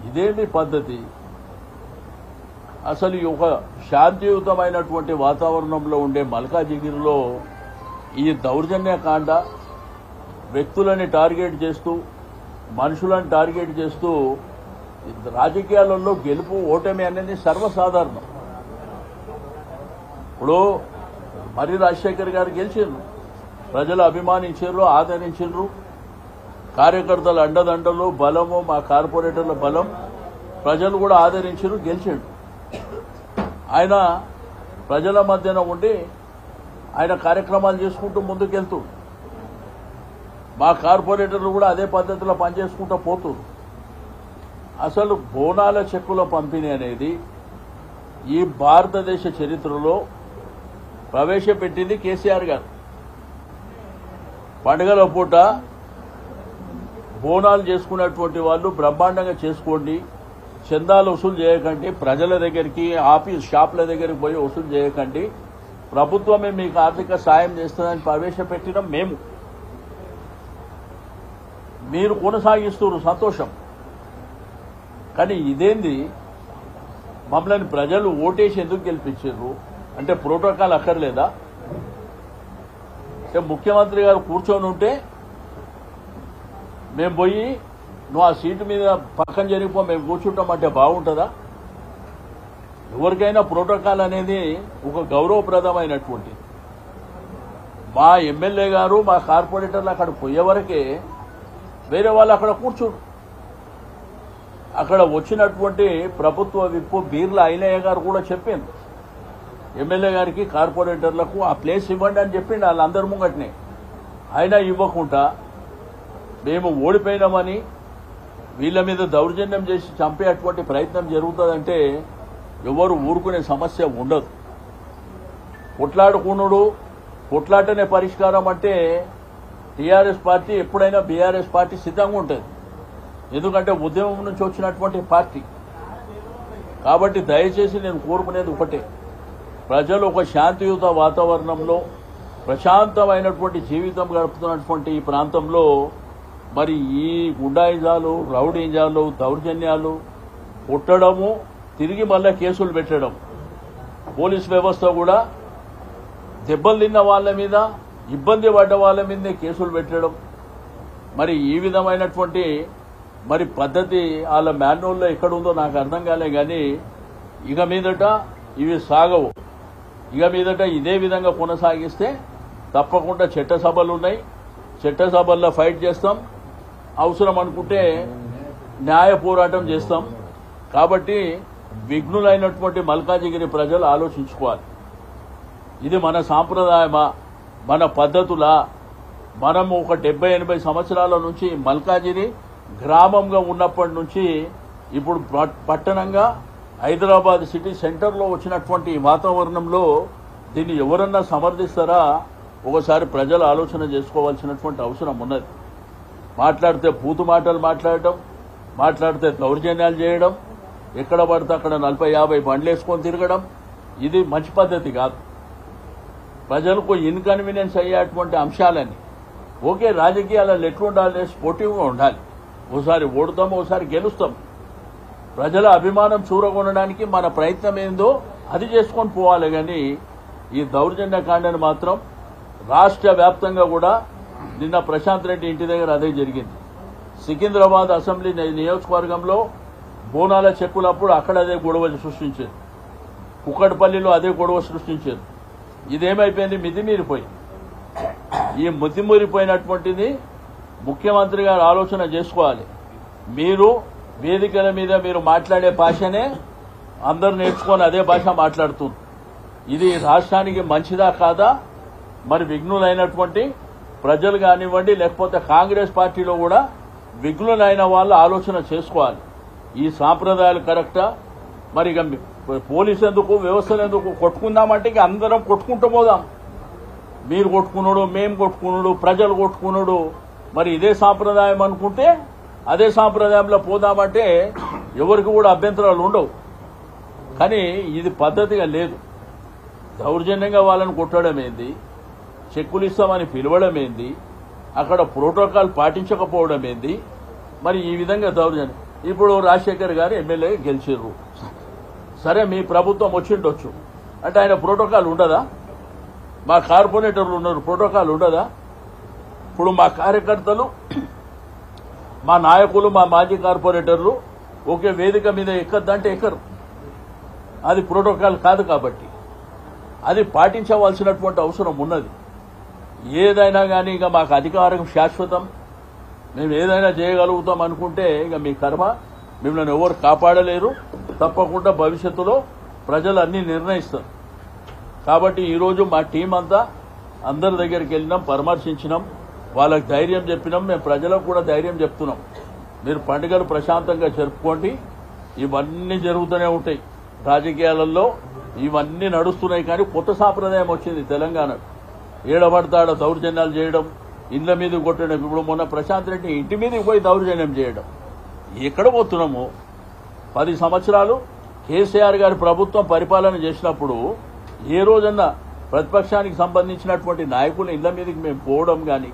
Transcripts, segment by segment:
ఇదేమి పద్ధతి? అసలు ఒక శాంతియుతమైనటువంటి వాతావరణంలో ఉండే మల్కాజిగిరిలో ఈ దౌర్జన్యకాండ, వ్యక్తులని టార్గెట్ చేస్తూ, మనుషులను టార్గెట్ చేస్తూ, రాజకీయాలలో గెలుపు ఓటమి అనేది సర్వసాధారణం. ఇప్పుడు మరి రాజశేఖర్ గారు గెలిచిండ్రు, ప్రజలు అభిమానించారు, ఆదరించారు, కార్యకర్తల అండదండలు, బలము, మా కార్పొరేటర్ల బలం, ప్రజలు కూడా ఆదరించారు, గెలిచిండు. ఆయన ప్రజల మధ్యన ఉండి ఆయన కార్యక్రమాలు చేసుకుంటూ ముందుకెళ్తూ, మా కార్పొరేటర్లు కూడా అదే పద్ధతిలో పనిచేసుకుంటూ పోతున్నారు. అసలు బోనాల చెక్కుల పంపిణీ అనేది ఈ భారతదేశ చరిత్రలో ప్రవేశపెట్టింది కేసీఆర్ గారు. పండుగల పూట బోనాలు చేసుకున్నటువంటి వాళ్ళు బ్రహ్మాండంగా చేసుకోండి, చందాలు వసూలు చేయకండి, ప్రజల దగ్గరికి, ఆఫీస్ షాపుల దగ్గరికి పోయి వసూలు చేయకండి, ప్రభుత్వమే మీకు ఆర్థిక సాయం చేస్తుందని ప్రవేశపెట్టిన మేము. మీరు కొనసాగిస్తున్నారు, సంతోషం. కానీ ఇదేంది? మమ్మల్ని ప్రజలు ఓటేసి ఎందుకు గెలిపించారు అంటే ప్రోటోకాల్ అక్కర్లేదా? అంటే ముఖ్యమంత్రి గారు కూర్చొని ఉంటే మేము పోయి నువ్వు ఆ సీటు మీద పక్కన జరిగిపో, మేము కూర్చుంటామంటే బాగుంటుందా? ఎవరికైనా ప్రోటోకాల్ అనేది ఒక గౌరవప్రదమైనటువంటి. మా ఎమ్మెల్యే గారు, మా కార్పొరేటర్లు అక్కడ పోయే వరకే వేరే వాళ్ళు అక్కడ కూర్చోడు. అక్కడ వచ్చినటువంటి ప్రభుత్వ విప్పు బీర్ల ఐలయ్య గారు కూడా చెప్పింది ఎమ్మెల్యే గారికి, కార్పొరేటర్లకు ఆ ప్లేస్ ఇవ్వండి అని చెప్పిండు వాళ్ళందరి ముంగట్నే. అయినా ఇవ్వకుండా మేము ఓడిపోయినామని వీళ్ళ మీద దౌర్జన్యం చేసి చంపేటువంటి ప్రయత్నం జరుగుతుందంటే ఎవరు ఊరుకునే సమస్య ఉండదు. కొట్లాడుకునుడు, కొట్లాటనే పరిష్కారం అంటే టీఆర్ఎస్ పార్టీ ఎప్పుడైనా బీఆర్ఎస్ పార్టీ సిద్ధంగా ఉంటుంది. ఎందుకంటే ఉద్యమం నుంచి వచ్చినటువంటి పార్టీ. కాబట్టి దయచేసి నేను కోరుకునేది ఒకటే, ప్రజలు ఒక శాంతియుత వాతావరణంలో ప్రశాంతమైనటువంటి జీవితం గడుపుతున్నటువంటి ఈ ప్రాంతంలో మరి ఈ గుండాయిజాలు, రౌడీజాలు, దౌర్జన్యాలు, కొట్టడము, తిరిగి మళ్ళా కేసులు పెట్టడం, పోలీస్ వ్యవస్థ కూడా దెబ్బలు తిన్న వాళ్ళ మీద, ఇబ్బంది పడ్డ వాళ్ళ మీదనే కేసులు పెట్టడం, మరి ఈ విధమైనటువంటి మరి పద్ధతి వాళ్ళ మాన్యువల్లో ఎక్కడుందో నాకు అర్థం కాలే. కానీ ఇక మీదట ఇవి సాగవు. ఇక మీదట ఇదే విధంగా కొనసాగిస్తే తప్పకుండా చట్టసభలు ఉన్నాయి, చట్టసభల్లో ఫైట్ చేస్తాం, అవసరం అనుకుంటే న్యాయ పోరాటం చేస్తాం. కాబట్టి విఘ్నులైనటువంటి మల్కాజిగిరి ప్రజలు ఆలోచించుకోవాలి, ఇది మన సాంప్రదాయమా, మన పద్ధతులా? మనం ఒక 70-80 సంవత్సరాల నుంచి మల్కాజిగిరి గ్రామంగా ఉన్నప్పటి నుంచి ఇప్పుడు పట్టణంగా హైదరాబాద్ సిటీ సెంటర్లో వచ్చినటువంటి వాతావరణంలో దీన్ని ఎవరన్నా సమర్థిస్తారా? ఒకసారి ప్రజలు ఆలోచన చేసుకోవాల్సినటువంటి అవసరం ఉన్నది. మాట్లాడితే బూతు మాటలు మాట్లాడటం, మాట్లాడితే దౌర్జన్యాలు చేయడం, ఎక్కడ పడితే అక్కడ 40-50 బండ్లు వేసుకొని తిరగడం, ఇది మంచి పద్ధతి కాదు. ప్రజలకు ఇన్కన్వీనియన్స్ అయ్యేటువంటి అంశాలని, ఓకే రాజకీయాలలో ఎట్లుండాలి, స్పోర్టివ్గా ఉండాలి, ఓసారి ఓడుతాం, ఓసారి గెలుస్తాం. ప్రజల అభిమానం చూరగొనడానికి మన ప్రయత్నం ఏందో అది చేసుకొని పోవాలి. కానీ ఈ దౌర్జన్యకాండని మాత్రం రాష్ట్ర వ్యాప్తంగా కూడా నిన్న ప్రశాంత్ రెడ్డి ఇంటి దగ్గర అదే జరిగింది. సికింద్రాబాద్ అసెంబ్లీ నియోజకవర్గంలో బోనాల చెక్కులప్పుడు అక్కడ అదే గొడవ సృష్టించారు, కుక్కడపల్లిలో అదే గొడవ సృష్టించారు. ఇదేమైపోయింది? మితిమీరిపోయి. ఈ మితిమీరిపోయినటువంటిది ముఖ్యమంత్రి గారు ఆలోచన చేసుకోవాలి. మీరు వేదికల మీద మీరు మాట్లాడే భాషనే అందరూ నేర్చుకొని అదే భాష మాట్లాడుతుంది. ఇది రాష్ట్రానికి మంచిదా కాదా? మరి విఘ్నులైనటువంటి ప్రజలు కానివ్వండి, లేకపోతే కాంగ్రెస్ పార్టీలో కూడా విఘ్నులైన వాళ్ళు ఆలోచన చేసుకోవాలి, ఈ సాంప్రదాయాలు కరెక్టా? మరి ఇక పోలీసు ఎందుకు, వ్యవస్థలు ఎందుకు? కొట్టుకుందామంటే ఇక అందరం కొట్టుకుంటూ పోదాం. మీరు కొట్టుకున్నాడు, మేము కొట్టుకున్నాడు, ప్రజలు కొట్టుకున్నాడు, మరి ఇదే సాంప్రదాయం అనుకుంటే అదే సాంప్రదాయంలో పోదామంటే ఎవరికి కూడా అభ్యంతరాలు ఉండవు. కానీ ఇది పద్ధతిగా లేదు. దౌర్జన్యంగా వాళ్ళని కొట్టడం ఏంది, చెక్కులు ఇస్తామని పిలవడం ఏంది, అక్కడ ప్రోటోకాల్ పాటించకపోవడం ఏంది, మరి ఈ విధంగా దౌర్జన్యం. ఇప్పుడు రాజశేఖర్ గారు ఎమ్మెల్యే గెలిచిర్రు. సరే మీ ప్రభుత్వం వచ్చిండొచ్చు అంటే ఆయన ప్రోటోకాల్ ఉండదా? మా కార్పొరేటర్లు ఉన్నారు, ప్రోటోకాల్ ఉండదా? ఇప్పుడు మా కార్యకర్తలు, మా నాయకులు, మా మాజీ కార్పొరేటర్లు ఒకే వేదిక మీద ఎక్కద్దంటే ఎక్కరు. అది ప్రోటోకాల్ కాదు. కాబట్టి అది పాటించవలసినటువంటి అవసరం ఉన్నది. ఏదైనా కానీ ఇక మాకు అధికారం శాశ్వతం, మేము ఏదైనా చేయగలుగుతాం అనుకుంటే ఇక మీ కర్మ, మిమ్మల్ని ఎవరు కాపాడలేరు. తప్పకుండా భవిష్యత్తులో ప్రజలు అన్ని నిర్ణయిస్తారు. కాబట్టి ఈరోజు మా టీం అంతా అందరి దగ్గరికి వెళ్ళినాం, పరామర్శించినాం, వాళ్ళకి ధైర్యం చెప్పినాం. మేము ప్రజలకు కూడా ధైర్యం చెప్తున్నాం. మీరు పండుగలు ప్రశాంతంగా జరుపుకోండి. ఇవన్నీ జరుగుతూనే ఉంటాయి రాజకీయాలలో, ఇవన్నీ నడుస్తున్నాయి. కానీ కొత్త సాంప్రదాయం వచ్చింది తెలంగాణకు. ఏడబడతాడ దౌర్జన్యాలు చేయడం, ఇండ్ల మీద కొట్టడం. ఇప్పుడు మొన్న ప్రశాంత్ రెడ్డి ఇంటి మీదకి పోయి దౌర్జన్యం చేయడం. ఎక్కడ పోతున్నాము? 10 సంవత్సరాలు కేసీఆర్ గారి ప్రభుత్వం పరిపాలన చేసినప్పుడు ఏ రోజన్నా ప్రతిపక్షానికి సంబంధించినటువంటి నాయకులు ఇళ్ల మీదకి మేము పోవడం కానీ,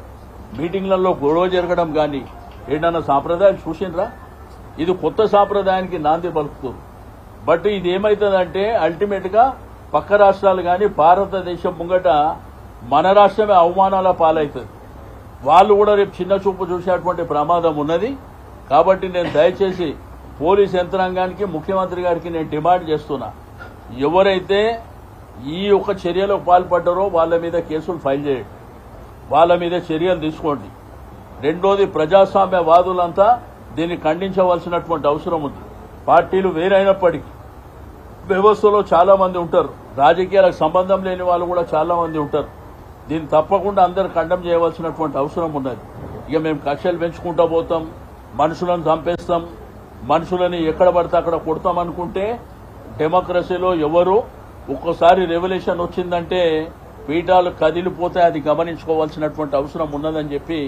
మీటింగ్లలో గొడవ జరగడం కానీ ఏదన్నా సాంప్రదాయాలు చూసిండ్రా? ఇది కొత్త సాంప్రదాయానికి నాంది పలుకుతుంది. బట్ ఇది ఏమవుతుందంటే అల్టిమేట్ గా పక్క రాష్ట్రాలు కానీ భారతదేశం ముంగట మన రాష్ట్రమే అవమానాల పాలవుతుంది. వాళ్ళు కూడా రేపు చిన్న చూపు చూసేటువంటి ప్రమాదం ఉన్నది. కాబట్టి నేను దయచేసి పోలీస్ యంత్రాంగానికి, ముఖ్యమంత్రి గారికి నేను డిమాండ్ చేస్తున్నా, ఎవరైతే ఈ యొక్క చర్యలకు పాల్పడ్డారో వాళ్ళ మీద కేసులు ఫైల్ చేయండి, వాళ్ళ మీద చర్యలు తీసుకోండి. రెండోది, ప్రజాస్వామ్యవాదులంతా దీన్ని ఖండించవలసినటువంటి అవసరం ఉంది. పార్టీలు వేరైనప్పటికీ వ్యవస్థలో చాలా మంది ఉంటారు, రాజకీయాలకు సంబంధం లేని వాళ్ళు కూడా చాలా మంది ఉంటారు. దీన్ని తప్పకుండా అందరూ ఖండం చేయవలసినటువంటి అవసరం ఉన్నది. ఇక మేము కక్షలు పెంచుకుంటూ పోతాం, మనుషులను చంపేస్తాం, మనుషులని ఎక్కడ పడితే అక్కడ కొడతాం అనుకుంటే డెమోక్రసీలో ఎవరు ఒక్కసారి రెవల్యూషన్ వచ్చిందంటే పీఠాలు కదిలిపోతే అది గమనించుకోవాల్సినటువంటి అవసరం ఉన్నదని చెప్పి